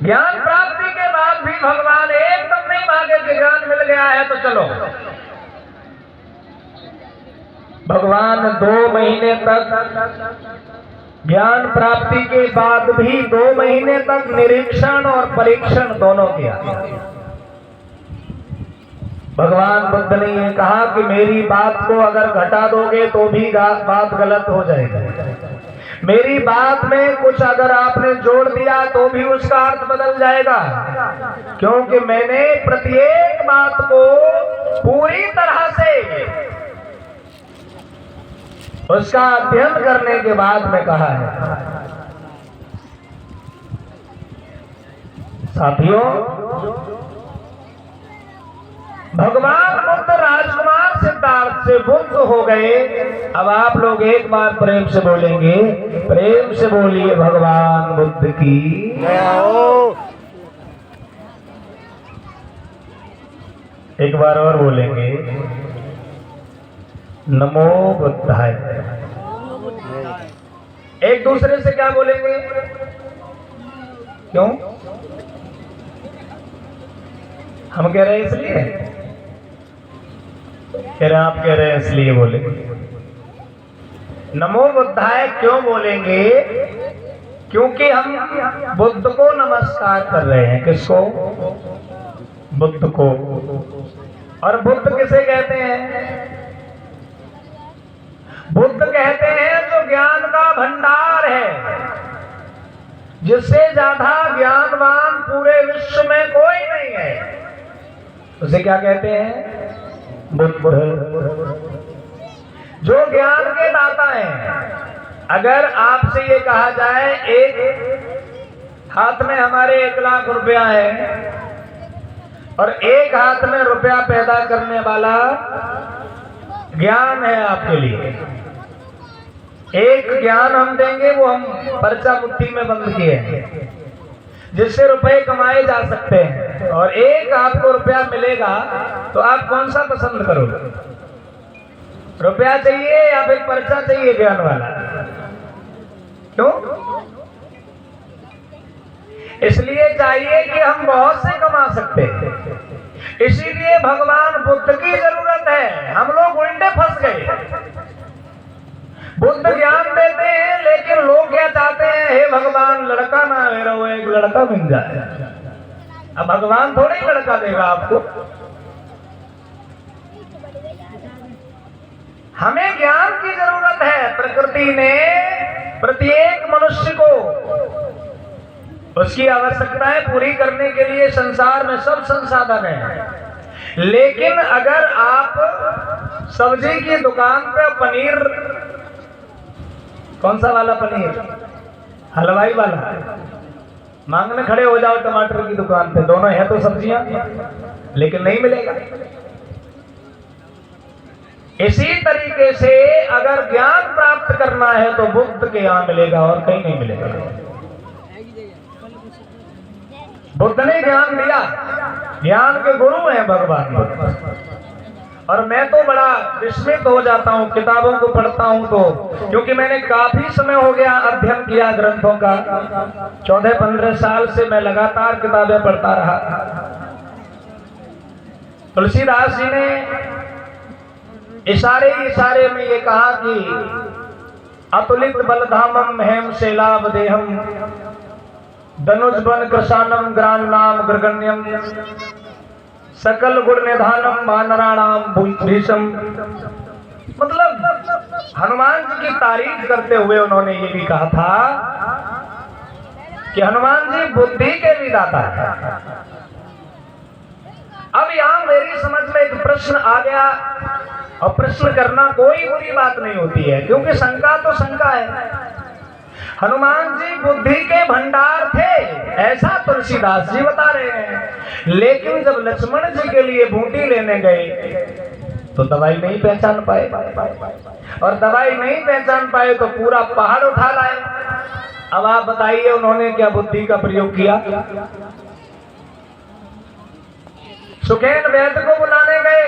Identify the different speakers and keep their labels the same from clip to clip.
Speaker 1: ज्ञान प्राप्ति के बाद भी भगवान एकदम नहीं मांगे कि ज्ञान मिल गया है तो चलो। भगवान 2 महीने तक, ज्ञान प्राप्ति के बाद भी 2 महीने तक निरीक्षण और परीक्षण दोनों किया। भगवान बुद्ध ने ये कहा कि मेरी बात को अगर घटा दोगे तो भी बात गलत हो जाएगी, मेरी बात में कुछ अगर आपने जोड़ दिया तो भी उसका अर्थ बदल जाएगा, क्योंकि मैंने प्रत्येक बात को पूरी तरह से उसका अध्ययन करने के बाद में कहा है। साथियों, भगवान बुद्ध राजकुमार सिद्धार्थ से बुद्ध हो गए। अब आप लोग एक बार प्रेम से बोलेंगे, प्रेम से बोलिए भगवान बुद्ध की। एक बार और बोलेंगे, नमो बुद्धाय। एक दूसरे से क्या बोलेंगे? क्यों? हम कह रहे हैं इसलिए, कह रहे हैं आप कह रहे हैं इसलिए बोले। नमो बुद्धाय क्यों बोलेंगे? क्योंकि हम बुद्ध को नमस्कार कर रहे हैं। किसको? बुद्ध को। और बुद्ध किसे कहते हैं? बुद्ध कहते हैं जो ज्ञान का भंडार है, जिससे ज्यादा ज्ञानवान पूरे विश्व में कोई नहीं है, उसे क्या कहते हैं? बुद्ध। जो ज्ञान के दाता हैं। अगर आपसे ये कहा जाए एक हाथ में हमारे 1 लाख रुपया है और एक हाथ में रुपया पैदा करने वाला ज्ञान है आपके लिए, एक ज्ञान हम देंगे, वो हम पर्चा मुट्ठी में बंद किए हैं जिससे रुपए कमाए जा सकते हैं, और एक आपको रुपया मिलेगा तो आप कौन सा पसंद करोगे? रुपया चाहिए या फिर पर्चा चाहिए ज्ञान वाला? क्यों? इसलिए चाहिए कि हम बहुत से कमा सकते हैं। इसीलिए भगवान बुद्ध की जरूरत है। हम लोग उल्टे फंस गए। बुद्ध ज्ञान देते हैं लेकिन लोग क्या चाहते हैं? हे भगवान लड़का ना मेरा, वो एक लड़का मिल जाए। अब भगवान थोड़ा ही लड़का देगा आपको। हमें ज्ञान की जरूरत है। प्रकृति ने प्रत्येक मनुष्य को उसकी आवश्यकताएं पूरी करने के लिए संसार में सब संसाधन है, लेकिन अगर आप सब्जी की दुकान पे पनीर, कौन सा वाला पनीर? हलवाई वाला, मांगने खड़े हो जाओ टमाटर की दुकान पे, दोनों है तो सब्जियां, लेकिन नहीं मिलेगा। इसी तरीके से अगर ज्ञान प्राप्त करना है तो बुद्ध के यहां मिलेगा और कहीं नहीं मिलेगा। बुद्ध ने ज्ञान दिया, ज्ञान के गुरु हैं भगवान बुद्ध। और मैं तो बड़ा विस्मित हो जाता हूँ किताबों को पढ़ता हूँ तो, क्योंकि मैंने काफी समय हो गया अध्ययन किया ग्रंथों का। 14-15 साल से मैं लगातार किताबें पढ़ता रहा। तुलसीदास जी ने इशारे में ये कहा कि अतुलित बलधामम हेम शैलाभ देहम धनुष बन कृशानम ग्रान नाम ग्रगण्यम सकल गुण निधानम वानराणाम भीषम। मतलब हनुमान जी की तारीफ करते हुए उन्होंने ये भी कहा था कि हनुमान जी बुद्धि के भी दाता है। अब यहाँ मेरी समझ में एक प्रश्न आ गया, और प्रश्न करना कोई बुरी बात नहीं होती है, क्योंकि शंका तो शंका है। हनुमान जी बुद्धि के भंडार थे, ऐसा तुलसीदास जी बता रहे हैं, लेकिन जब लक्ष्मण जी के लिए बूटी लेने गए तो दवाई नहीं पहचान पाए, और दवाई नहीं पहचान पाए तो पूरा पहाड़ उठा लाए। अब आप बताइए उन्होंने क्या बुद्धि का प्रयोग किया? सुखेन वैद्य को बुलाने गए,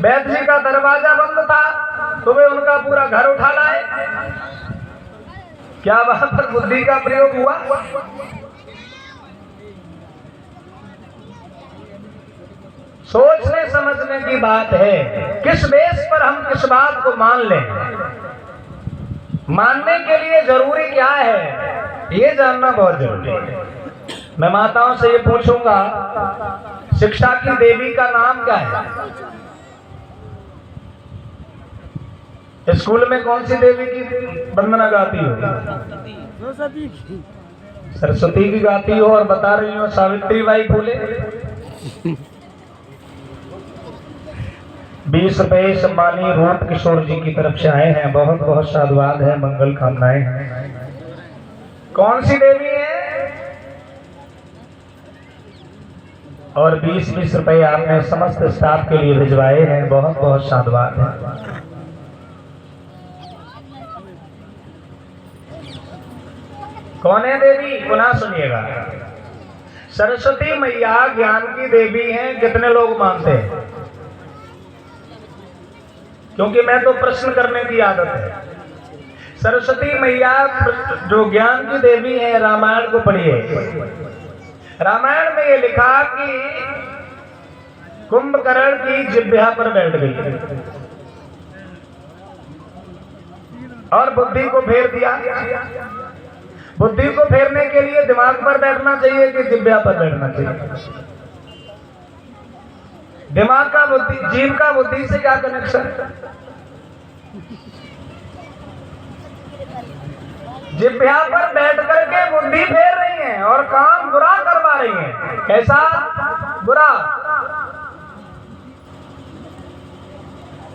Speaker 1: वैद्य जी का दरवाजा बंद था तो वे उनका पूरा घर उठा लाए। क्या वहां पर बुद्धि का प्रयोग हुआ? सोचने समझने की बात है, किस बेस पर हम किस बात को मान लें। मानने के लिए जरूरी क्या है, ये जानना बहुत जरूरी है। मैं माताओं से ये पूछूंगा, शिक्षा की देवी का नाम क्या है? स्कूल में कौन सी देवी की वंदना गाती हो? सरस्वती की गाती हो, और बता रही हो सावित्री बाई फूले। 20 रुपए सम्मानी रूप किशोर जी की तरफ से आए हैं, बहुत बहुत साधुवाद है, मंगल कामनाएं हैं। कौन सी देवी है? और 20-20 रुपए आपने समस्त स्टाफ के लिए भिजवाए हैं, बहुत बहुत साधुवाद है। कौन है देवी? पुनः सुनिएगा। सरस्वती मैया ज्ञान की देवी हैं। कितने लोग मानते हैं? क्योंकि मैं तो प्रश्न करने की आदत है। सरस्वती मैया जो ज्ञान की देवी है, रामायण को पढ़िए। रामायण में ये लिखा कि कुंभकर्ण की जिह्वा पर बैठ गई और बुद्धि को फेर दिया। बुद्धि को फेरने के लिए दिमाग पर बैठना चाहिए कि जिह्वा पर बैठना चाहिए? दिमाग का बुद्धि, जीव का बुद्धि से क्या कनेक्शन? जिह्वा पर बैठ करके बुद्धि फेर रही हैं और काम बुरा करवा रही हैं। कैसा बुरा?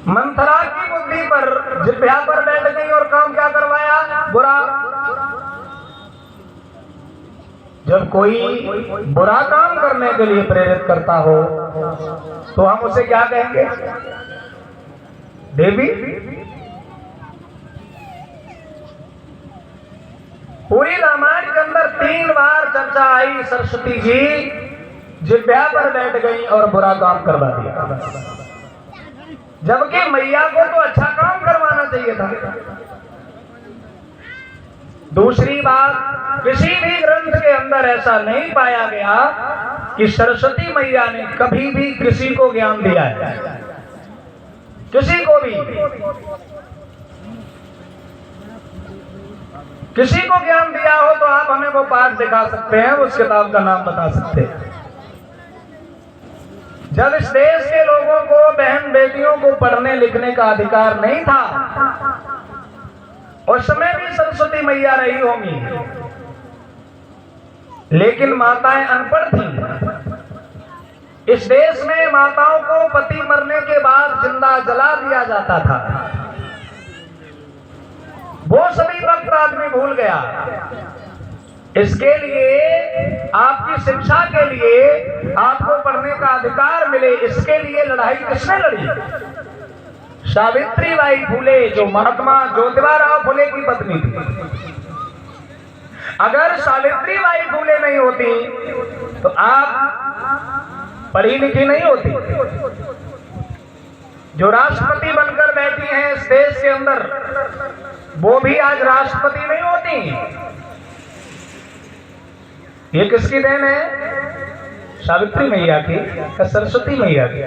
Speaker 1: मंथरा की बुद्धि पर, जिह्वा पर बैठ गई और काम क्या करवाया? बुरा। जब कोई बुरा काम करने के लिए प्रेरित करता हो तो हम उसे क्या कहेंगे? देवी। पूरी रामायण के अंदर 3 बार चर्चा आई, सरस्वती जी जिह्वा पर बैठ गई और बुरा काम करवा दिया, जबकि मैया को तो अच्छा काम करवाना चाहिए था। दूसरी बात, किसी भी ग्रंथ के अंदर ऐसा नहीं पाया गया कि सरस्वती मैया ने कभी भी किसी को ज्ञान दिया है, किसी को भी। किसी को ज्ञान दिया हो तो आप हमें वो पाठ दिखा सकते हैं, उस किताब का नाम बता सकते हैं। जब इस देश के लोगों को, बहन बेटियों को पढ़ने लिखने का अधिकार नहीं था, उस समय भी सरस्वती मैया रही होंगी, लेकिन माताएं अनपढ़ थीं। इस देश में माताओं को पति मरने के बाद जिंदा जला दिया जाता था। वो सभी वक्त आदमी भूल गया। इसके लिए, आपकी शिक्षा के लिए, आपको पढ़ने का अधिकार मिले, इसके लिए लड़ाई किसने लड़ी? सावित्री बाई फूले, जो महात्मा ज्योतिबा राव फूले की पत्नी थी। अगर सावित्री बाई फूले नहीं होती तो आप पढ़ी लिखी नहीं होती। जो राष्ट्रपति बनकर बैठी हैं इस देश के अंदर, वो भी आज राष्ट्रपति नहीं होती। ये किसकी देन है? सावित्री मैया की या सरस्वती मैया की?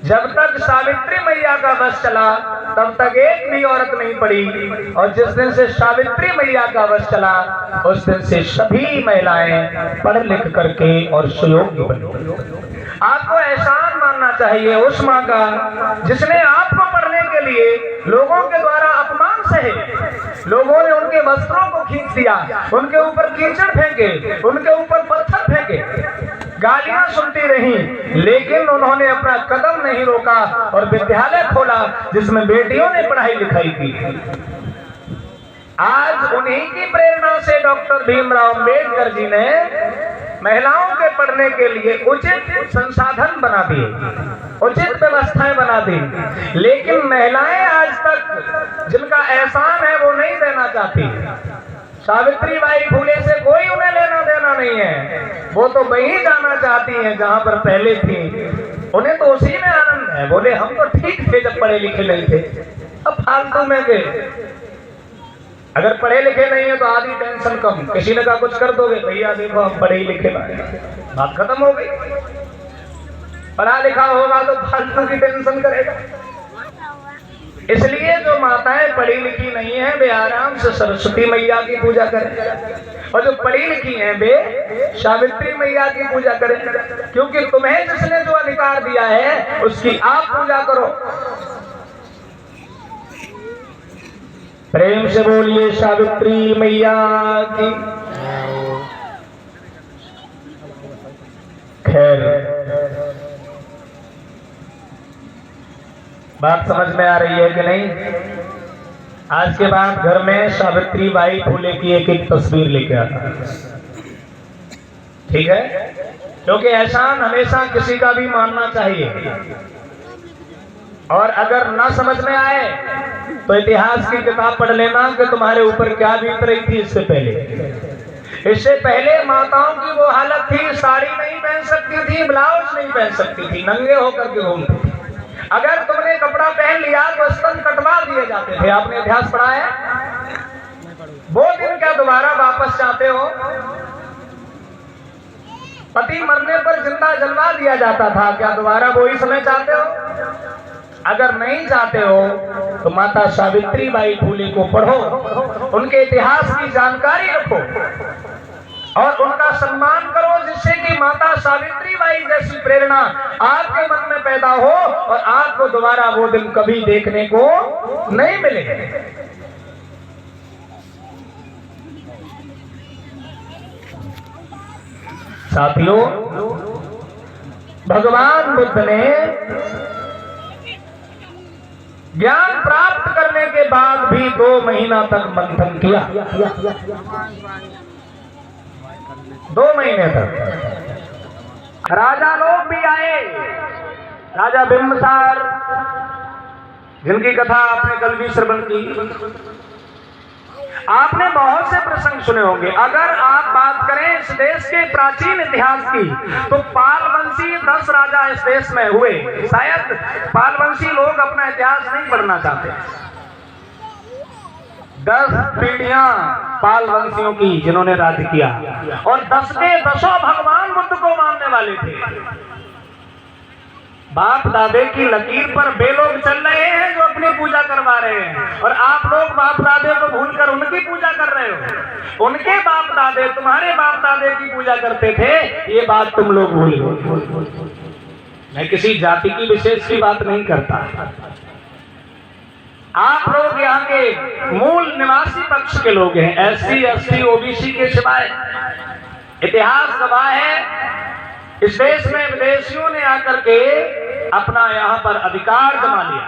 Speaker 1: जब तक सावित्री मैया का बस चला तब तक एक भी औरत नहीं पड़ी, और जिस दिन से सावित्री मैया का बस चला उस दिन से सभी महिलाएं पढ़ लिख करके और सुयोग्य बनी। आपको एहसान मानना चाहिए उस माँ का जिसने आपको पढ़ने के लिए लोगों के द्वारा अपमान सहे। लोगों ने उनके वस्त्रों को खींच दिया, उनके ऊपर कीचड़ फेंके, उनके ऊपर पत्थर फेंके, गालियां सुनती रही, लेकिन उन्होंने अपना कदम नहीं रोका और विद्यालय खोला जिसमें बेटियों ने पढ़ाई लिखाई की। आज उन्हीं की प्रेरणा से डॉक्टर भीमराव अंबेडकर जी ने महिलाओं के पढ़ने के लिए उचित संसाधन बना दिए, उचित व्यवस्थाएं बना दी, लेकिन महिलाएं आज तक जिनका एहसान है वो नहीं देना चाहती। सावित्री बाई फूले से कोई उन्हें लेना देना नहीं है, वो तो वहीं जाना चाहती हैं जहां पर पहले थी। उन्हें तो उसी में आनंद है। बोले हम तो ठीक थे जब पढ़े लिखे नहीं थे, अब फालतू में गए। अगर पढ़े लिखे नहीं है तो आधी टेंशन कम। किसी ने कहा कुछ कर दोगे, भैया देखो हम पढ़े लिखे, बात खत्म हो गई। पढ़ा लिखा होगा तो फालतू की टेंशन करेगा। इसलिए जो माताएं पढ़ी लिखी नहीं है वे आराम से सरस्वती मैया की पूजा करें, और जो पढ़ी लिखी हैं वे सावित्री मैया की पूजा करें, क्योंकि तुम्हें जिसने जो अधिकार दिया है उसकी आप पूजा करो। प्रेम से बोलिए सावित्री मैया की। खैर, बात समझ में आ रही है कि नहीं? आज के बाद घर में सावित्री बाई फुले की एक एक तस्वीर लेके आता, ठीक है? क्योंकि एहसान हमेशा किसी का भी मानना चाहिए, और अगर ना समझ में आए तो इतिहास की किताब पढ़ लेना कि तुम्हारे ऊपर क्या बीत रही थी इससे पहले। इससे पहले माताओं की वो हालत थी, साड़ी नहीं पहन सकती थी, ब्लाउज नहीं पहन सकती थी, नंगे होकर के घूमती थी। अगर तुमने कपड़ा पहन लिया तो स्तन कटवा दिए जाते थे। आपने इतिहास पढ़ा है? वो दिन क्या दोबारा वापस चाहते हो? पति मरने पर जिंदा जलवा दिया जाता था, क्या दोबारा वही समय चाहते हो? अगर नहीं चाहते हो तो माता सावित्री बाई फुले को पढ़ो, उनके इतिहास की जानकारी रखो और उनका सम्मान करो, जिससे कि माता सावित्री बाई जैसी प्रेरणा आपके मन में पैदा हो और आपको दोबारा वो दिन कभी देखने को नहीं मिलेगा। साथियों, भगवान बुद्ध ने ज्ञान प्राप्त करने के बाद भी 2 महीना तक मंथन किया। 2 महीने तक राजा लोग भी आए। राजा बिंबिसार, जिनकी कथा आपने कल भी श्रवण की, आपने बहुत से प्रसंग सुने होंगे। अगर आप बात करें इस देश के प्राचीन इतिहास की तो पालवंशी 10 राजा इस देश में हुए। शायद पालवंशी लोग अपना इतिहास नहीं पढ़ना चाहते। 10 पीढ़ियां पालवंशियों की जिन्होंने राज्य किया, और 10 के 10 भगवान बुद्ध को मानने वाले थे। बाप दादे की लकीर पर वे लोग चल रहे हैं जो अपनी पूजा करवा रहे हैं, और आप लोग बाप दादे को भूलकर उनकी पूजा कर रहे हो। उनके बाप दादे तुम्हारे बाप दादे की पूजा करते थे, ये बात तुम लोग भूल गए। मैं किसी जाति की विशेष की बात नहीं करता। आप लोग यहाँ के मूल निवासी पक्ष के लोग हैं, SC ST OBC के सिवाय। इतिहास गवाह है, इस देश में विदेशियों ने आकर के अपना यहाँ पर अधिकार जमा लिया।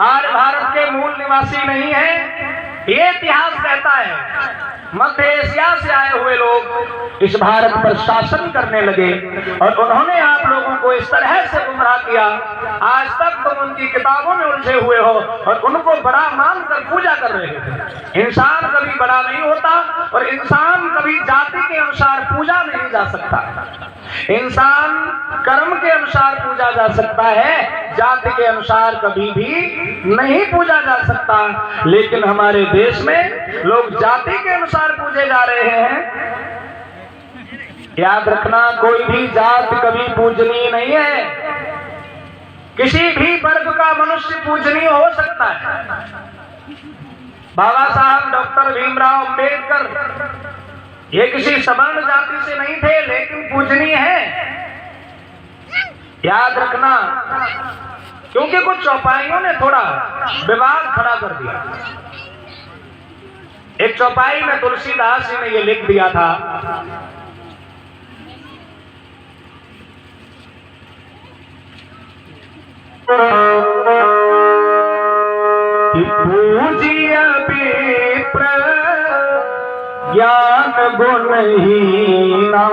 Speaker 1: आज भारत के मूल निवासी नहीं है, ये इतिहास कहता है। मध्य एशिया से आए हुए लोग इस भारत पर शासन करने लगे, और उन्होंने आप लोगों को इस तरह से गुमराह किया। आज तक तुम उनकी किताबों में उलझे हुए हो और उनको बड़ा मानकर पूजा कर रहे हो। इंसान कभी बड़ा नहीं होता, और इंसान कभी जाति के अनुसार पूजा नहीं जा सकता। इंसान कर्म के अनुसार पूजा जा सकता है, जाति के अनुसार कभी भी नहीं पूजा जा सकता। लेकिन हमारे देश में लोग जाति के अनुसार पूजे जा रहे हैं। याद रखना, कोई भी जात कभी पूजनीय नहीं है। किसी भी वर्ग का मनुष्य पूजनीय हो सकता है। बाबा साहब डॉक्टर भीमराव अंबेडकर ये किसी सवर्ण जाति से नहीं थे, लेकिन पूजनीय है। याद रखना, क्योंकि कुछ चौपाइयों ने थोड़ा विवाद खड़ा कर दिया। एक चौपाई में तुलसीदास जी ने ये लिख दिया था कि पूजिय विप्र ज्ञान गुणहीना,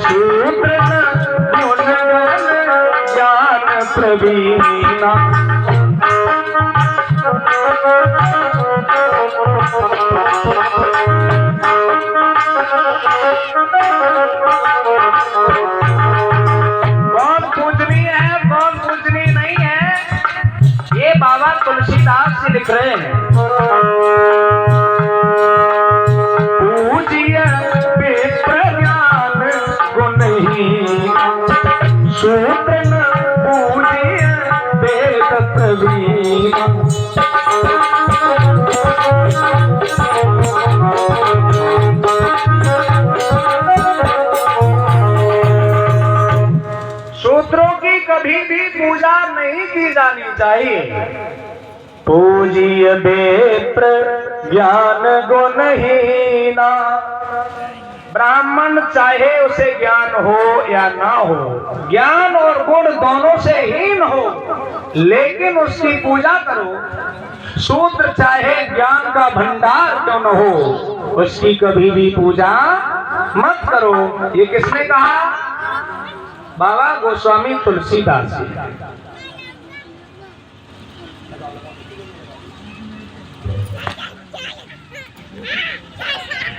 Speaker 1: शूद्र गुणगण ज्ञान प्रवीणा। कौन पूजनीय है, कौन पूजनीय नहीं है, ये बाबा तुलसीदास जी लिख रहे हैं। शूद्र न पूजिय वेद प्रवीण। शूद्रों की कभी भी पूजा नहीं की जानी चाहिए। पूजिय विप्र ज्ञान गुणहीना। ब्राह्मण चाहे उसे ज्ञान हो या ना हो, ज्ञान और गुण दोनों से हीन हो, लेकिन उसकी पूजा करो। शूद्र चाहे ज्ञान का भंडार क्यों न हो, उसकी कभी भी पूजा मत करो। ये किसने कहा? बाबा गोस्वामी तुलसीदास जी।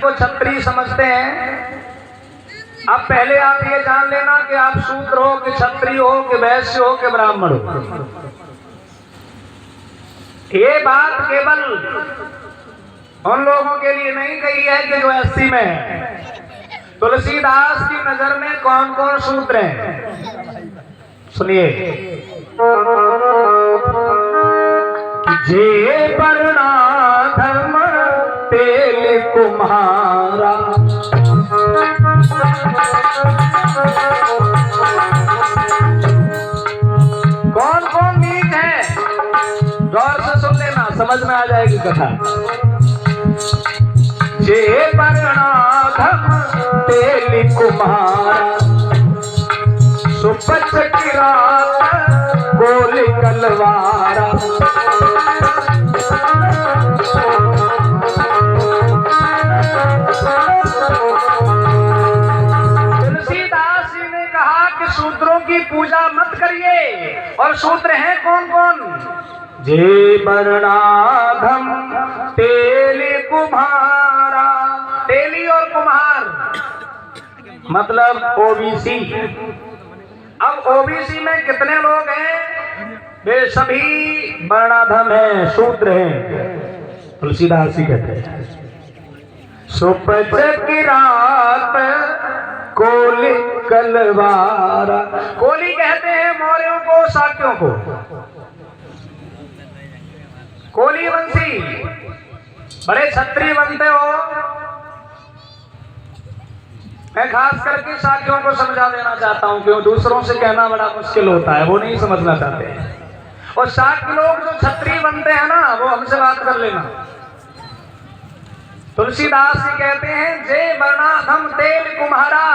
Speaker 1: तो क्षत्रिय समझते हैं। अब पहले आप ये जान लेना कि आप शूद्र हो कि क्षत्रिय हो कि वैश्य हो कि ब्राह्मण हो। ये बात केवल उन लोगों के लिए नहीं कही है कि जो एससी में है। तुलसीदास की नजर में कौन कौन शूद्र हैं, सुनिए। जे वर्णा धर्म तेल कुम्हारा। कौन कौन नीच है, गौर से सुन लेना, समझ में आ जाएगी कथा। जे वर्णा धर्म तेल कुम्हारा। सुपच की रात गोली कलवारा। तुलसीदास जी ने कहा कि शूद्रों की पूजा मत करिए। और शूद्र हैं कौन कौन? जे वर्णाधम तेल कुम्हारा। तेली और कुम्हार मतलब ओबीसी। अब ओबीसी में कितने लोग हैं? वे सभी वर्णाधम हैं, शूद्र हैं। तुलसीदास जी कहते हैं सुपच की रात कोली कलवारा। कोली कहते हैं मौर्यों को, शाक्यों को। कोली वंशी बड़े क्षत्रिय बनते हो। मैं खास करके शाक्यों को समझा देना चाहता हूं, क्यों दूसरों से कहना बड़ा मुश्किल होता है, वो नहीं समझना चाहते। और शाक्य लोग जो क्षत्रिय बनते हैं ना, वो हमसे बात कर लेना। तुलसीदास जी कहते हैं जे वर्णाधम तेल कुम्हारा।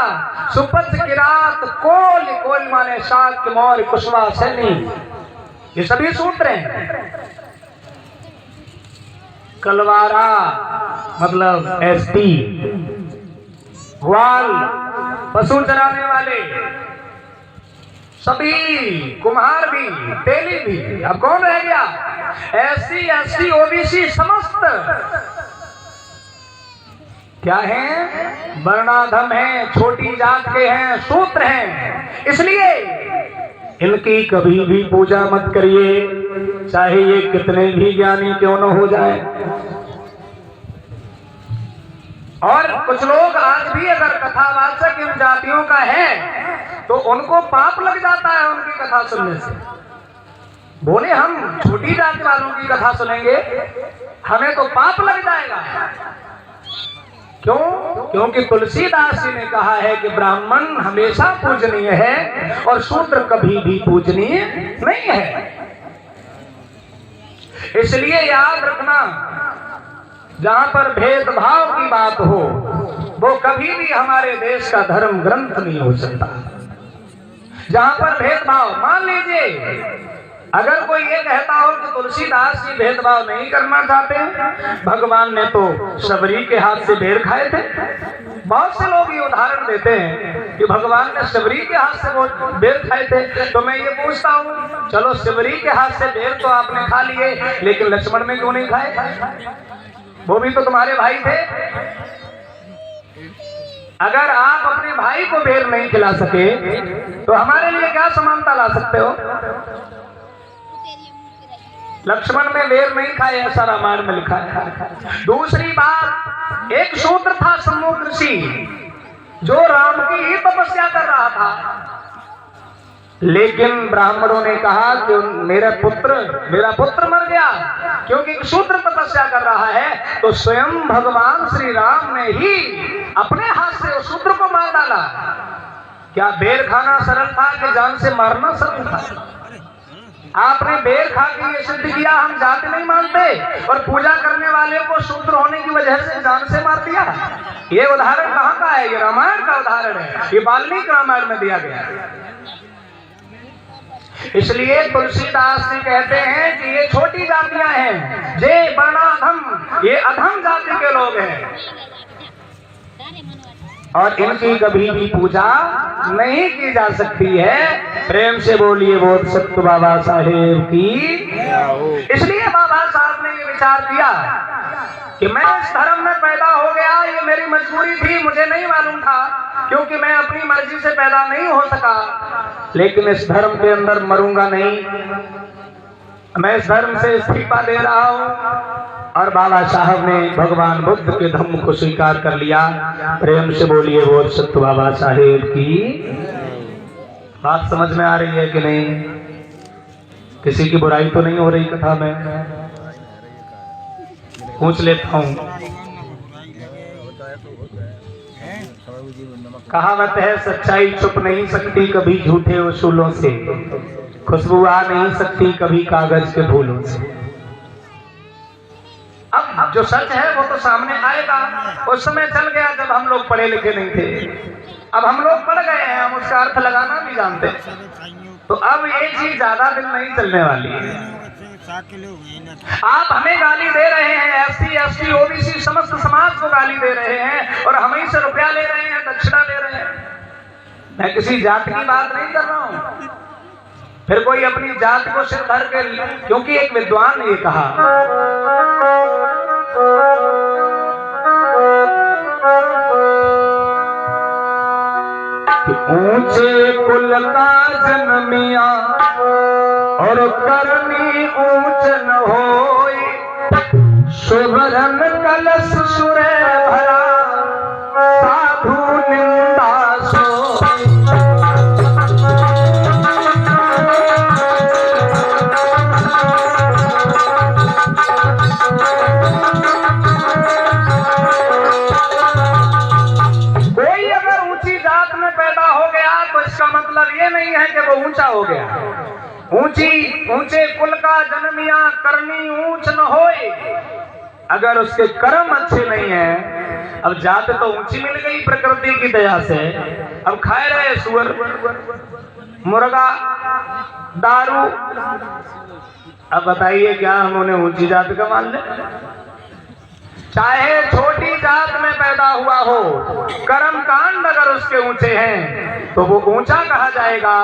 Speaker 1: सुपच किरात कोल। कोल माने शाक्य मौर्य कुशवा सैनी, ये सभी शूद्र हैं। कलवारा मतलब एसटी। ग्वाल पशु चराने वाले सभी, कुम्हार भी, तेली भी। अब कौन रह गया? एससी एसटी ओबीसी समस्त क्या हैं? वर्णाधम हैं, छोटी जात के हैं, शूद्र हैं। इसलिए इनकी कभी भी पूजा मत करिए, चाहे ये कितने भी ज्ञानी क्यों न हो जाए। और कुछ लोग आज भी अगर कथावाचक इन जातियों का है तो उनको पाप लग जाता है उनकी कथा सुनने से। बोले हम छोटी जाति वालों की कथा सुनेंगे, हमें तो पाप लग जाएगा। क्यों? क्योंकि तुलसीदास जी ने कहा है कि ब्राह्मण हमेशा पूजनीय है और शूद्र कभी भी पूजनीय नहीं है। इसलिए याद रखना, जहां पर भेदभाव की बात हो वो कभी भी हमारे देश का धर्म ग्रंथ नहीं हो सकता। जहां पर भेदभाव, मान लीजिए अगर कोई ये कहता हो कि तुलसीदास जी भेदभाव नहीं करना चाहते, भगवान ने तो शबरी के हाथ से बेर खाए थे। बहुत से लोग ये उदाहरण देते हैं कि भगवान ने शबरी के हाथ से वो बेर खाए थे। तो मैं ये पूछता हूँ, चलो शबरी के हाथ से बेर तो आपने खा लिए, लेकिन लक्ष्मण में क्यों नहीं खाए? वो भी तो तुम्हारे भाई थे। अगर आप अपने भाई को बेर नहीं खिला सके तो हमारे लिए क्या समानता ला सकते हो? लक्ष्मण में बेर नहीं खाए, ऐसा रामायण में लिखा है। दूसरी बात, एक शूद्र था सम्मुख ऋषि जो राम की ही तपस्या कर रहा था, लेकिन ब्राह्मणों ने कहा कि मेरा पुत्र मर गया क्योंकि शूद्र तपस्या कर रहा है, तो स्वयं भगवान श्री राम ने ही अपने हाथ से उस शूद्र को मार डाला। क्या बेर खाना सरल था कि जान से मारना सरल था? आपने बेर खा के ये सिद्ध किया हम जाति नहीं मानते, और पूजा करने वाले को शूद्र होने की वजह से जान से मार दिया। ये उदाहरण कहाँ का है? ये रामायण का उदाहरण है, ये वाल्मीकि रामायण में दिया गया है। इसलिए तुलसीदास जी कहते हैं कि ये छोटी जातियां हैं, जे वर्णाधम, ये अधम जाति के लोग हैं और इनकी कभी भी पूजा नहीं की जा सकती है। प्रेम से बोलिए बोल सत्य बाबा साहेब की। इसलिए बाबा साहब ने ये विचार किया कि मैं इस धर्म में पैदा हो गया, ये मेरी मजबूरी थी, मुझे नहीं मालूम था क्योंकि मैं अपनी मर्जी से पैदा नहीं हो सका, लेकिन इस धर्म के अंदर मरूंगा नहीं, मैं इस धर्म से इस्तीफा दे रहा हूं। और बाबा साहब ने भगवान बुद्ध के धम्म को स्वीकार कर लिया। प्रेम से बोलिए बोल सत्य बाबा साहेब की। बात समझ में आ रही है कि नहीं? किसी की बुराई तो नहीं हो रही कथा में? पूछ लेता हूं। कहावत है सच्चाई छुप नहीं सकती कभी झूठे उसूलों से, खुशबू आ नहीं सकती कभी कागज के फूलों से। अब जो सच है वो तो सामने आएगा। उस समय चल गया जब हम लोग पढ़े लिखे नहीं थे, अब हम लोग पढ़ गए हैं, हम उसका अर्थ लगाना भी जानते हैं, तो अब ये चीज ज्यादा दिन नहीं चलने वाली है। आप हमें गाली दे रहे हैं, एससी एसटी ओबीसी समस्त समाज को गाली दे रहे हैं और हम ही से रुपया ले रहे हैं, दक्षिणा ले रहे हैं। मैं किसी जात की बात नहीं कर रहा हूं, फिर कोई अपनी जात को सिर धर के, क्योंकि एक विद्वान ने ये कहा कि ऊंचे कुल का जन्मिया और करनी ऊंच न होई, सुभरन कलश सुरे भरा साधु निंदा सोई। कोई अगर ऊंची जात में पैदा हो गया तो इसका मतलब ये नहीं है कि वो ऊंचा हो गया। ऊंचे कुल का जन्मिया करनी ऊंच न होए, अगर उसके कर्म अच्छे नहीं है, अब जात तो ऊंची मिल गई प्रकृति की दया से, अब खाए रहे सुअर मुर्गा दारू, अब बताइए क्या हम उन्हें ऊंची जात का मान ले? चाहे छोटी जात में पैदा हुआ हो, कर्म कांड अगर उसके ऊंचे हैं तो वो ऊंचा कहा जाएगा,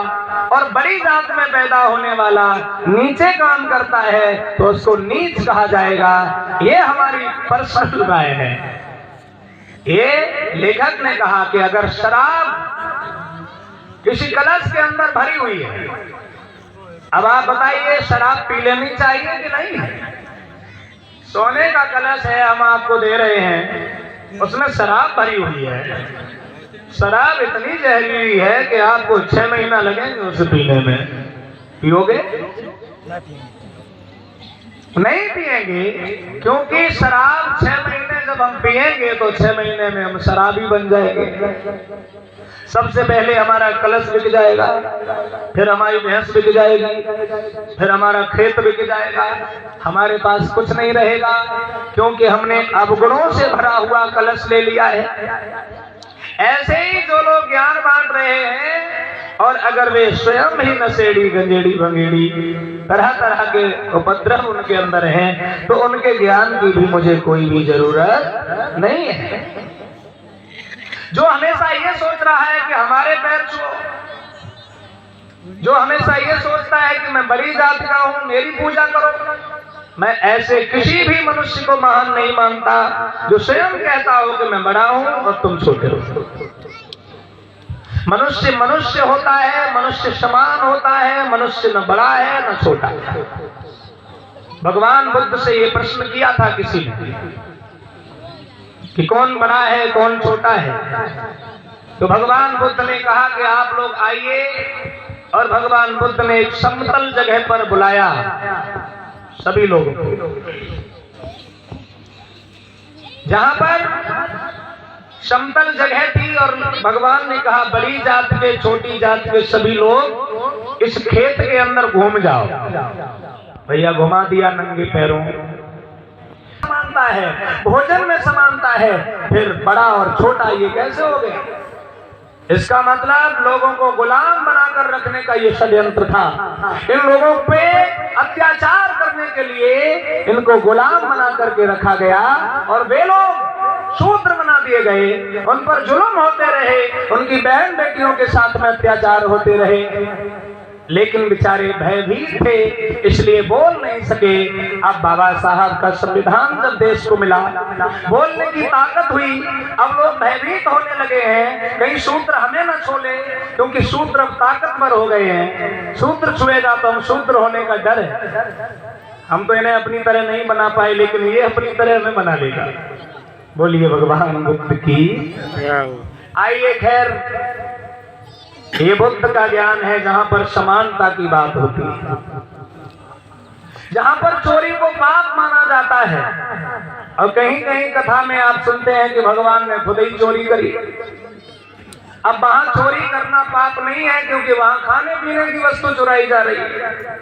Speaker 1: और बड़ी जात में पैदा होने वाला नीचे काम करता है तो उसको नीच कहा जाएगा। ये हमारी पर्सनल राय है। ये लेखक ने कहा कि अगर शराब किसी कलश के अंदर भरी हुई है, अब आप बताइए शराब पी लेनी चाहिए कि नहीं? सोने का कलश है, हम आपको दे रहे हैं, उसमें शराब भरी हुई है, शराब इतनी जहरीली है कि आपको 6 महीना लगेंगे उसे पीने में। पियोगे? नहीं पिएंगे, क्योंकि शराब 6 महीने जब हम पिएंगे तो 6 महीने में हम शराबी बन जाएंगे। सबसे पहले हमारा कलश बिक जाएगा, फिर हमारी भैंस बिक जाएगी, फिर हमारा खेत बिक जाएगा, हमारे पास कुछ नहीं रहेगा, क्योंकि हमने अवगुणों से भरा हुआ कलश ले लिया है। ऐसे ही जो लोग ज्ञान बांट रहे हैं और अगर वे स्वयं ही नशेड़ी गंजेड़ी भंगेड़ी तरह तरह के उपद्रव उनके अंदर हैं, तो उनके ज्ञान की भी मुझे कोई भी जरूरत नहीं है। जो हमेशा ये सोच रहा है कि हमारे पैर छुओ, जो हमेशा ये सोचता है कि मैं बड़ी जात का हूं, मेरी पूजा करो, मैं ऐसे किसी भी मनुष्य को महान नहीं मानता जो स्वयं कहता हो कि मैं बड़ा हूं और तुम छोटे हो। मनुष्य मनुष्य होता है, मनुष्य समान होता है, मनुष्य न बड़ा है न छोटा है। भगवान बुद्ध से ये प्रश्न किया था किसी ने कि कौन बड़ा है कौन छोटा है, तो भगवान बुद्ध ने कहा कि आप लोग आइए, और भगवान बुद्ध ने एक समतल जगह पर बुलाया सभी लोगों को, जहां पर समतल जगह थी, और भगवान ने कहा बड़ी जात के छोटी जात के सभी लोग इस खेत के अंदर घूम जाओ। भैया घुमा दिया नंगे पैरों। समानता है, भोजन में समानता है, फिर बड़ा और छोटा ये कैसे हो गया? इसका मतलब लोगों को गुलाम बनाकर रखने का ये षड्यंत्र था। इन लोगों पे अत्याचार करने के लिए इनको गुलाम बना करके रखा गया, और वे लोग शूद्र बना दिए गए, उन पर जुल्म होते रहे, उनकी बहन बेटियों के साथ में अत्याचार होते रहे, लेकिन बेचारे भयभीत थे इसलिए बोल नहीं सके। अब बाबा साहब का संविधान जब देश को मिला, बोलने की ताकत हुई, अब लोग भयभीत होने लगे हैं, कहीं शूद्र हमें न छू ले, क्योंकि शूद्र अब ताकतवर हो गए हैं। शूद्र छुएगा तो हम शूद्र होने का डर है। हम तो इन्हें अपनी तरह नहीं बना पाए, लेकिन ये अपनी तरह हमें बना लेगा। बोलिए भगवान बुद्ध की। आइए, खैर ये बुद्ध का ज्ञान है जहां पर समानता की बात होती है, जहां पर चोरी को पाप माना जाता है। और कहीं कहीं कथा में आप सुनते हैं कि भगवान ने खुद ही चोरी करी। अब वहां चोरी करना पाप नहीं है, क्योंकि वहां खाने पीने की वस्तु चुराई जा रही है।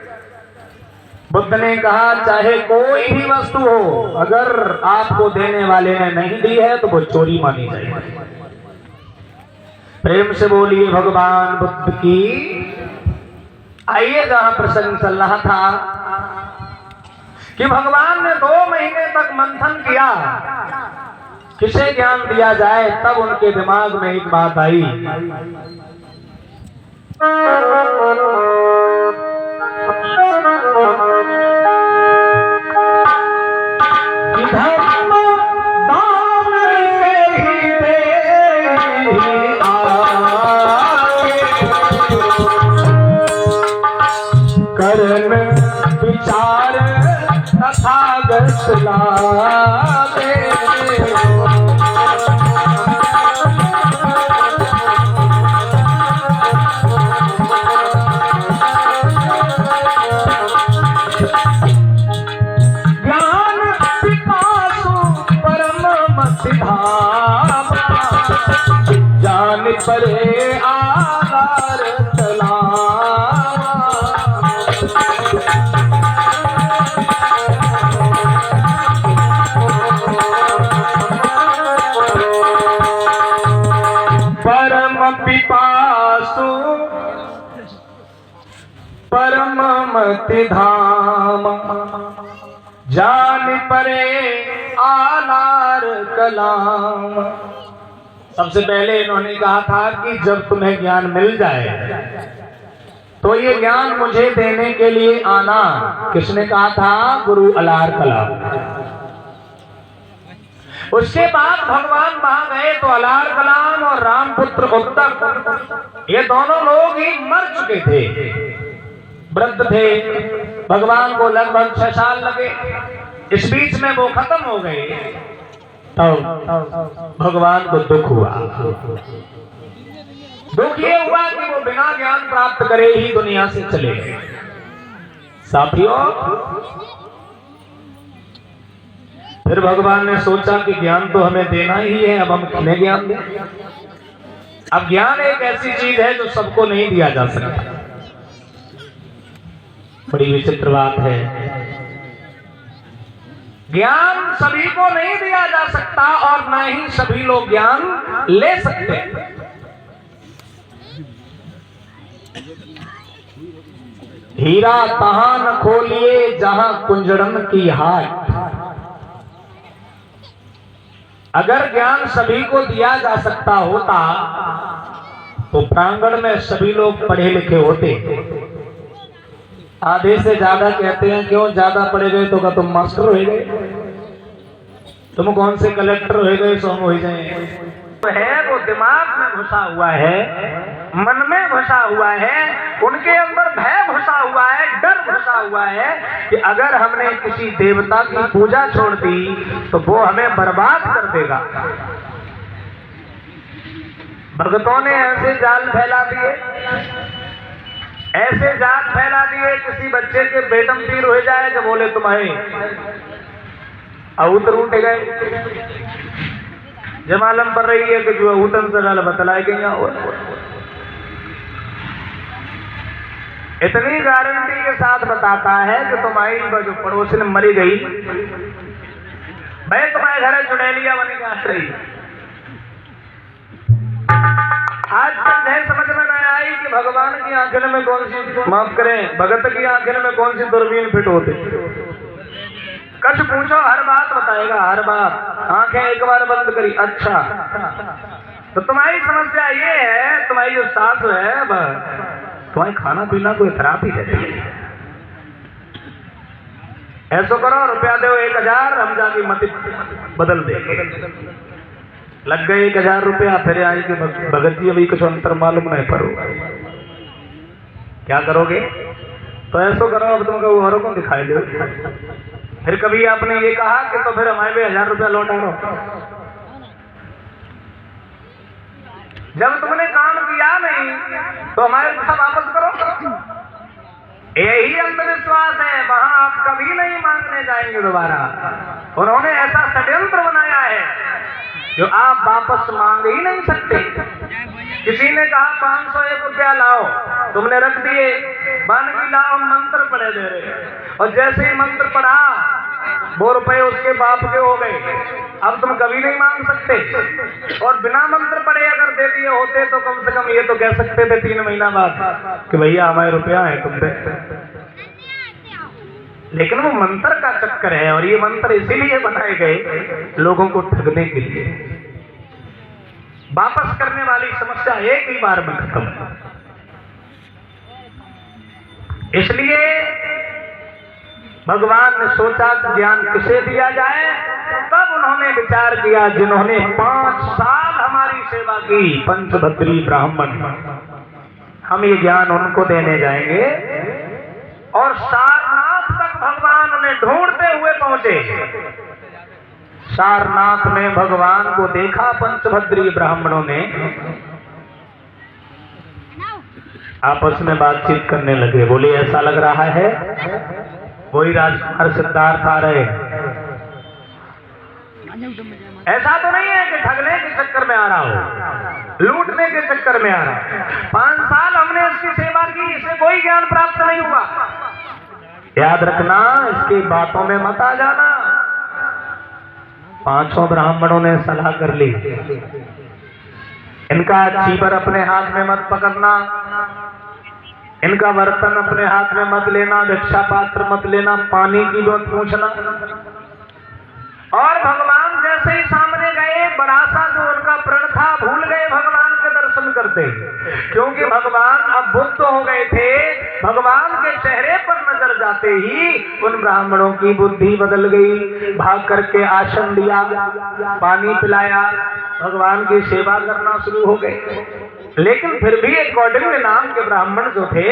Speaker 1: बुद्ध ने कहा चाहे कोई भी वस्तु हो, अगर आपको देने वाले ने नहीं दी है तो वो चोरी मानी जाएगी। प्रेम से बोलिए भगवान बुद्ध की। आइए, जहां प्रसंग चल रहा था कि भगवान ने 2 महीने तक मंथन किया, किसे ज्ञान दिया जाए, तब उनके दिमाग में एक बात आई करन विचार तथागत लागे। ज्ञान पिपासु परम मति धाम, जान परे आधार पिपासु परम मति धाम, जान परे आलार कलाम। सबसे पहले इन्होंने कहा था कि जब तुम्हें ज्ञान मिल जाए तो ये ज्ञान मुझे देने के लिए आना। किसने कहा था? गुरु अलार कलाम। उसके बाद भगवान वहां गए तो अलार कलाम और रामपुत्र उत्तम, ये दोनों लोग ही मर चुके थे, वृद्ध थे। भगवान को लगभग 6 साल लगे, इस बीच में वो खत्म हो गए। तो भगवान को दुख हुआ। दुख ये हुआ कि वो बिना ज्ञान प्राप्त करे ही दुनिया से चले गए। साथियों, फिर भगवान ने सोचा कि ज्ञान तो हमें देना ही है, अब हम किन्हें ज्ञान दें? अब ज्ञान एक ऐसी चीज है जो सबको नहीं दिया जा सकता। बड़ी विचित्र बात है, ज्ञान सभी को नहीं दिया जा सकता और न ही सभी लोग ज्ञान ले सकते। हीरा तहां न खोलिए जहां कुंजड़न की हाट। अगर ज्ञान सभी को दिया जा सकता होता तो प्रांगण में सभी लोग पढ़े लिखे होते। आधे से ज्यादा कहते हैं क्यों ज्यादा पढ़े गए तो क्या तुम मास्टर हो गए, तुम कौन से कलेक्टर हो गए, सो हम हो जाए। है वो दिमाग में घुसा हुआ है, मन में घुसा हुआ है, उनके अंदर भय घुसा हुआ है, डर घुसा हुआ है कि अगर हमने किसी देवता की पूजा छोड़ दी तो वो हमें बर्बाद कर देगा। भक्तों ने ऐसे जाल फैला दिए ऐसे जात फैला दिए किसी बच्चे के बेटम तीर हो जाए कि बोले तुम्हारे अवूतर उठ गए। जब मालूम पड़ रही है कि जो अवूतन से डाल बतलाए गई और इतनी गारंटी के साथ बताता है कि तुम्हारी जो पड़ोसी ने मरी गई भाई तुम्हारे घर चुड़ैलिया बनी के आस रही। आज तक नहीं समझ में नहीं आई कि भगवान की आंखें में कौन सी, माफ करें, भगत की आंखें में कौन सी दूरबीन फिट होते। कुछ पूछो हर बात बताएगा, हर बात। आंखें एक बार बंद करी, अच्छा तो तुम्हारी समस्या ये है, तुम्हारी जो सास है तुम्हारी खाना पीना कोई खराब ही रहती है। ऐसा करो रुपया दो 1000, हम जाके मत बदल देंगे। लग गए 1000 रुपया, फिर आई कि भगत जी अभी कुछ अंतर मालूम नहीं पड़ो, क्या करोगे? तो ऐसा करो अब तुमको औरों को दिखाई दो। फिर कभी आपने ये कहा कि तो फिर हमारे भी 1000 रुपया लौटा दो। जब तुमने काम किया नहीं तो हमारे पैसा वापस करो। यही अंधविश्वास है, वहां आप कभी नहीं मांगने जाएंगे दोबारा। उन्होंने ऐसा षड्यंत्र बनाया है जो आप वापस मांग ही नहीं सकते। किसी ने कहा 501 रुपया लाओ, तुमने रख दिए, मान की लाओ, मंत्र पढ़े दे रहे, और जैसे ही मंत्र पढ़ा वो रुपए उसके बाप के हो गए। अब तुम कभी नहीं मांग सकते। और बिना मंत्र पढ़े अगर दे दिए होते तो कम से कम ये तो कह सकते थे 3 महीना बाद कि भैया हमारे रुपया है तुम पे। लेकिन वो मंत्र का चक्कर है, और ये मंत्र इसीलिए बनाए गए लोगों को ठगने के लिए। वापस करने वाली समस्या एक ही बार में खत्म। इसलिए भगवान ने सोचा कि ज्ञान किसे दिया जाए। तब उन्होंने विचार किया जिन्होंने 5 साल हमारी सेवा की, पंचभद्री ब्राह्मण, हम ये ज्ञान उनको देने जाएंगे। और सारनाथ तक भगवान उन्हें ढूंढते हुए पहुंचे। सारनाथ में भगवान को देखा पंचभद्री ब्राह्मणों ने, आपस में बातचीत करने लगे। बोले ऐसा लग रहा है वही राजकुमार सिद्धार्थ आ रहे। ऐसा तो नहीं है कि ठगने के चक्कर में आ रहा हो, लूटने के चक्कर में आ रहा है। 5 साल हमने इसकी सेवा की, इसे कोई ज्ञान प्राप्त नहीं हुआ। याद रखना, इसकी बातों में मत आ जाना। 5 ब्राह्मणों ने सलाह कर ली, इनका चीबर अपने हाथ में मत पकड़ना, इनका बर्तन अपने हाथ में मत लेना, भिक्षा पात्र मत लेना, पानी की मत पूछना। और भगवान जैसे ही सामने गए, बड़ा सा जो उनका प्रण था भूल गए भगवान के दर्शन करते, क्योंकि भगवान अब बुद्ध हो गए थे। भगवान के चेहरे पर नजर जाते ही उन ब्राह्मणों की बुद्धि बदल गई। भाग करके आसन दिया, पानी पिलाया, भगवान की सेवा करना शुरू हो गए। लेकिन फिर भी एक कौटिल्य नाम के ब्राह्मण जो थे,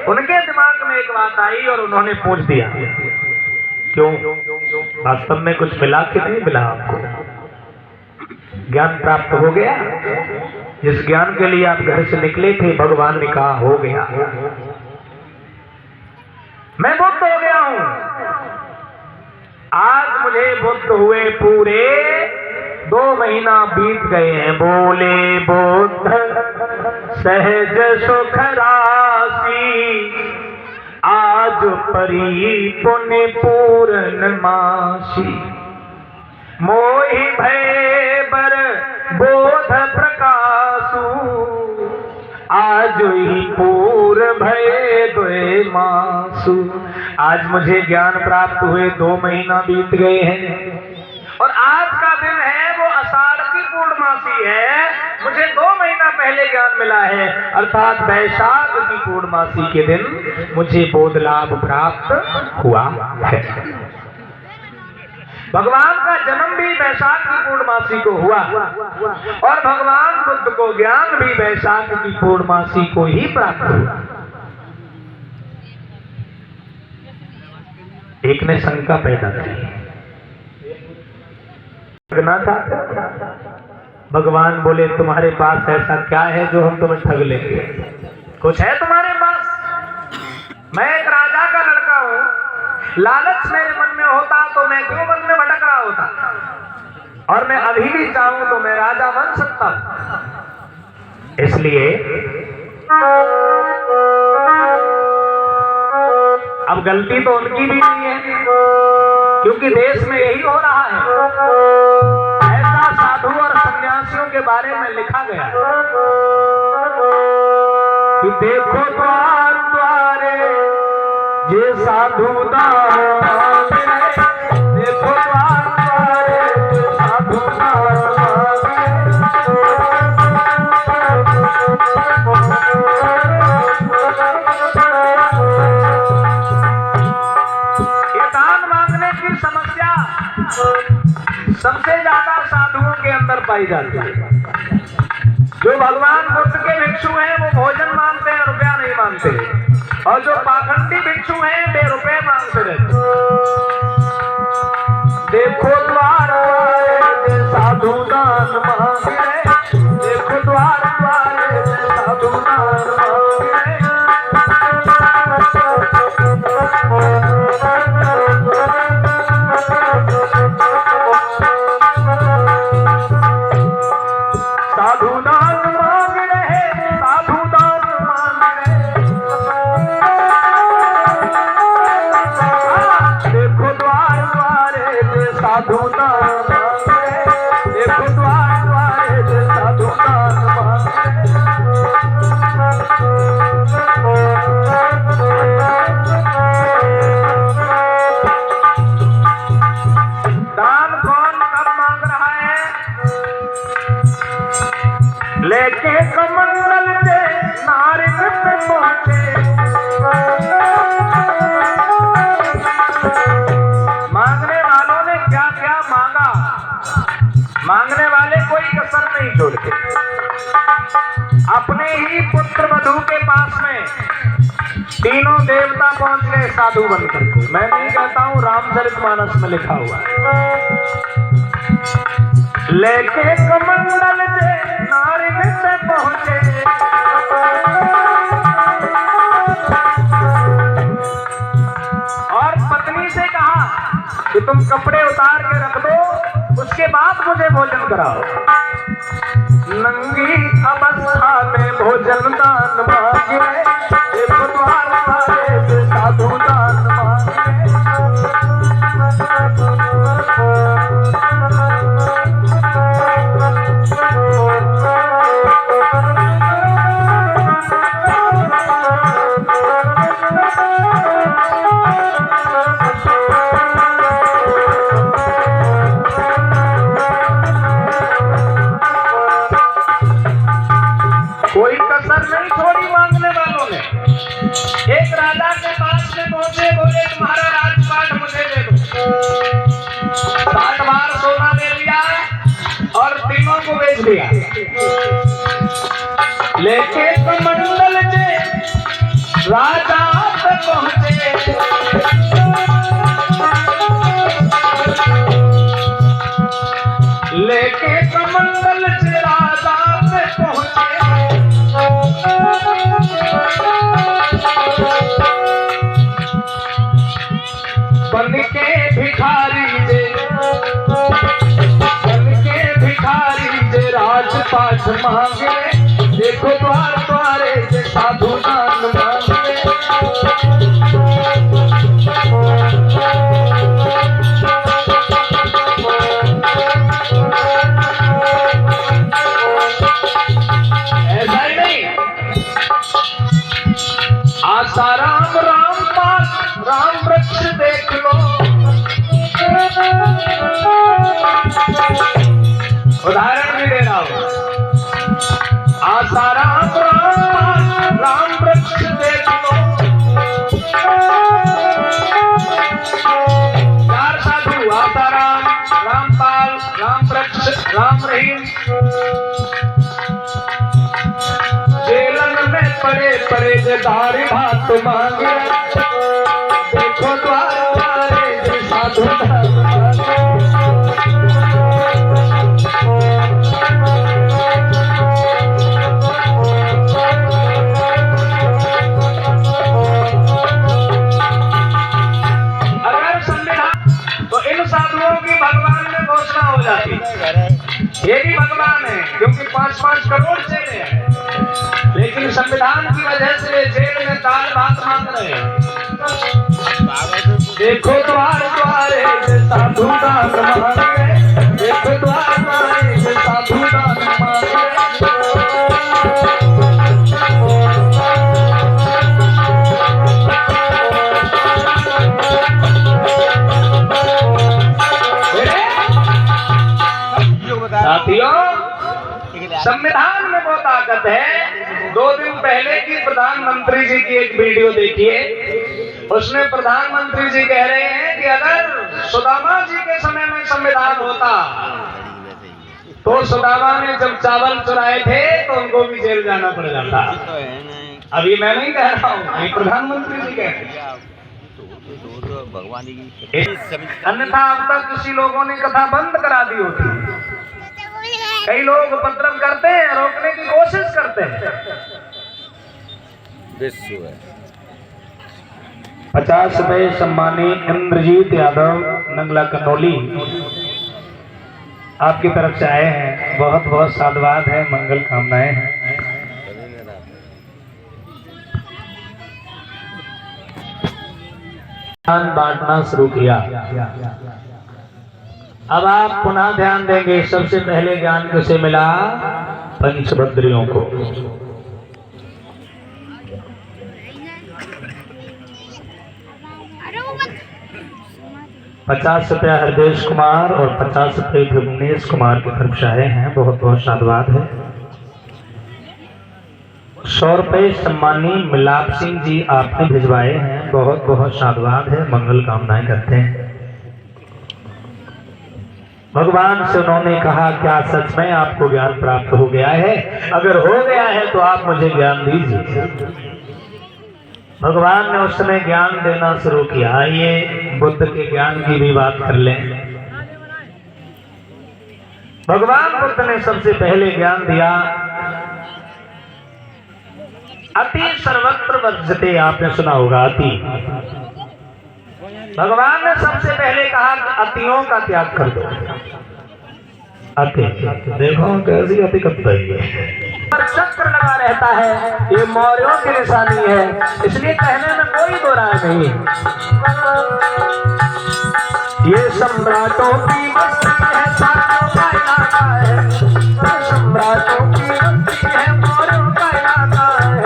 Speaker 1: उनके दिमाग में एक बात आई और उन्होंने पूछ दिया, क्यों वास्तव में कुछ मिला कि नहीं मिला? आपको ज्ञान प्राप्त हो गया? जिस ज्ञान के लिए आप घर से निकले थे, भगवान ने कहा हो गया, मैं बुद्ध हो गया हूं। आज मुझे बुद्ध हुए पूरे 2 महीना बीत गए हैं। बोले बुद्ध सहज सुख राशि, आज परी पुण्य पूर्ण मासी। मोहि भय बर बोध प्रकाशु, आज ही पूर भय द्वे मासु। आज मुझे ज्ञान प्राप्त हुए 2 महीना बीत गए हैं, और आज का दिन है वो आषाढ़ की पूर्णमासी है। मुझे 2 महीना पहले ज्ञान मिला है, अर्थात वैशाख की पूर्णमासी के दिन मुझे बोध लाभ प्राप्त हुआ है। भगवान का जन्म भी वैशाख की पूर्णमासी को हुआ, और भगवान बुद्ध को ज्ञान भी वैशाख की पूर्णमासी को ही प्राप्त हुआ। एक ने शंका पैदा की, भगवान बोले तुम्हारे पास ऐसा क्या है जो हम तुम्हें ठग लेंगे? कुछ है तुम्हारे पास? मैं एक राजा का लड़का हूं, लालच मेरे मन में होता तो मैं क्यों वन में भटक रहा होता, और मैं अभी भी चाहूं तो मैं राजा बन सकता हूं। इसलिए अब गलती तो उनकी भी नहीं है, क्योंकि देश में यही हो रहा है। ऐसा साधु और सन्यासियों के बारे में लिखा गया है कि देखो द्वार द्वारे ये साधु दान, देखो द्वार द्वारे ये साधु दान। ये दान मांगने की समस्या सबसे ज्यादा साधुओं के अंदर पाई जाती है। जो भगवान बुद्ध के भिक्षु हैं वो भोजन मांगते हैं, रुपया नहीं मांगते, और जो पाखंडी भिक्षु हैं वे रुपए मांगते रहते। देखो द्वार द्वारे जे साधु दान मांगे, देखो द्वार द्वारे जे साधु दान मांगे। साधु दान मांग रहे, साधु दान मांग रहे। देखो द्वार द्वारे जे साधु दान मांग रहे, देखो द्वार द्वारे जे साधु दान मांग रहे। दान कौन कब मांग रहा है? लेके कमंडल से नारद पे पहुंचे, मांगने वालों ने क्या क्या मांगा, मांगने वाले कोई कसर नहीं छोड़ते। अपने ही पुत्र वधू के पास में तीनों देवता पहुंच गए साधु बनकर के। मैं नहीं कहता हूं, रामचरितमानस में लिखा हुआ है। लेके कमंडल से नारद से पहुंचे, और पत्नी से कहा कि तुम कपड़े उतार के रख दो, उसके बाद मुझे भोजन कराओ। नंगी अवस्था में भोजन दान मांगे, देखो द्वार द्वारे से साधु दान मांगे। कोई कसर नहीं छोड़ी मांगने वालों ने। एक राजा के पास में पहुंचे, बोले तुम्हारा राजपाट मुझे दे दो। 60 बार सोना दे दिया और तीनों को बेच दिया। लेके कमंडल से राजा तक पहुंचे, लेके कमंडल से राजा तक पहुंचे। बन के भिखारी जे, बन के भिखारी जे राजपाट मांगे, देखो द्वार द्वारे जे साधु दान मांगे। ऐसा ही नहीं, आसाराम रामपाल राम वृक्ष देख लो। उदाहरण भी दे रहा हूं। आसाराम रामपाल राम वृक्ष देख लो। 4 साधु, आसाराम, रामपाल, राम वृक्ष, राम रहीम, जेलन में पड़े पड़े जे दारी भात मांगे, देखो द्वार द्वारे जे साधु दान मांगे। 5-5 करोड़ चेले हैं, लेकिन संविधान की वजह से वे जेल में दाल भात मांग रहे हैं। देखो द्वार द्वारे साधु दान मांगे, देखो द्वार द्वारे साधु दान मांगे। साथियों, संविधान में वो ताकत है। 2 दिन पहले की प्रधानमंत्री जी की एक वीडियो देखिए, उसमें प्रधानमंत्री जी कह रहे हैं कि अगर सुदामा जी के समय में संविधान होता तो सुदामा ने जब चावल चुराए थे तो उनको भी जेल जाना पड़ जाता। अभी मैं नहीं कह रहा हूँ, ये प्रधानमंत्री जी कह रहे हैं। अन्यथा अब तक किसी लोगों ने कथा बंद करा दी होती। कई लोग उपद्रव करते हैं, रोकने की कोशिश करते हैं। 50 रुपए सम्मानित इंद्रजीत यादव नंगला कनौली आपकी तरफ से आए हैं। बहुत बहुत साधुवाद है, मंगल कामनाएं हैं। बांटना शुरू किया। अब आप पुनः ध्यान देंगे। सबसे पहले ज्ञान किसे मिला? पंचभद्रियों को। ₹50 हरदेश कुमार और ₹50 भुवनेश कुमार की तरफ से आए हैं। बहुत बहुत साधुवाद है। ₹100 सम्मानी मिलाप सिंह जी आपने भिजवाए हैं। बहुत बहुत साधुवाद है, मंगल कामनाएं करते हैं। भगवान से उन्होंने कहा, क्या सच में आपको ज्ञान प्राप्त हो गया है? अगर हो गया है तो आप मुझे ज्ञान दीजिए। भगवान ने उस समय ज्ञान देना शुरू किया। आइए बुद्ध के ज्ञान की भी बात कर लें। भगवान बुद्ध ने सबसे पहले ज्ञान दिया, अति सर्वत्र वर्जते। आपने सुना होगा अति। भगवान ने सबसे पहले कहा कि अतियों का त्याग कर दो। अति देखो कैसी अति करता है, पर चक्र लगा रहता है। ये मौर्यों की निशानी है, इसलिए कहने में कोई दो राय नहीं। ये सम्राटों की मस्ती है, साधुओं का इलाका है। सम्राटों की मस्ती है, मौर्यों का इलाका है।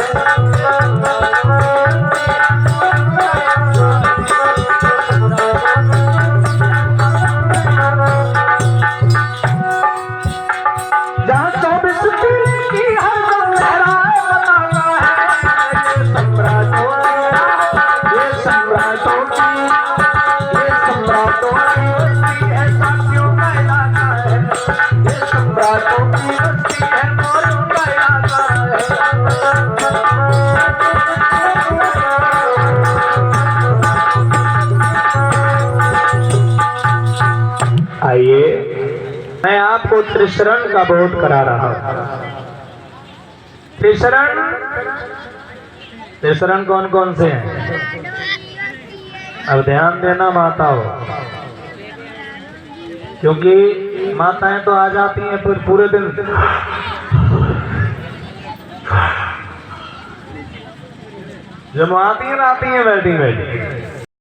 Speaker 1: आइए मैं आपको त्रिशरण का बोध करा रहा हूं। त्रिशरण कौन कौन से हैं? अब ध्यान देना माताओं, क्योंकि माताएं तो आ जाती हैं फिर पूरे दिन जब आती हैं बैठी बैठी।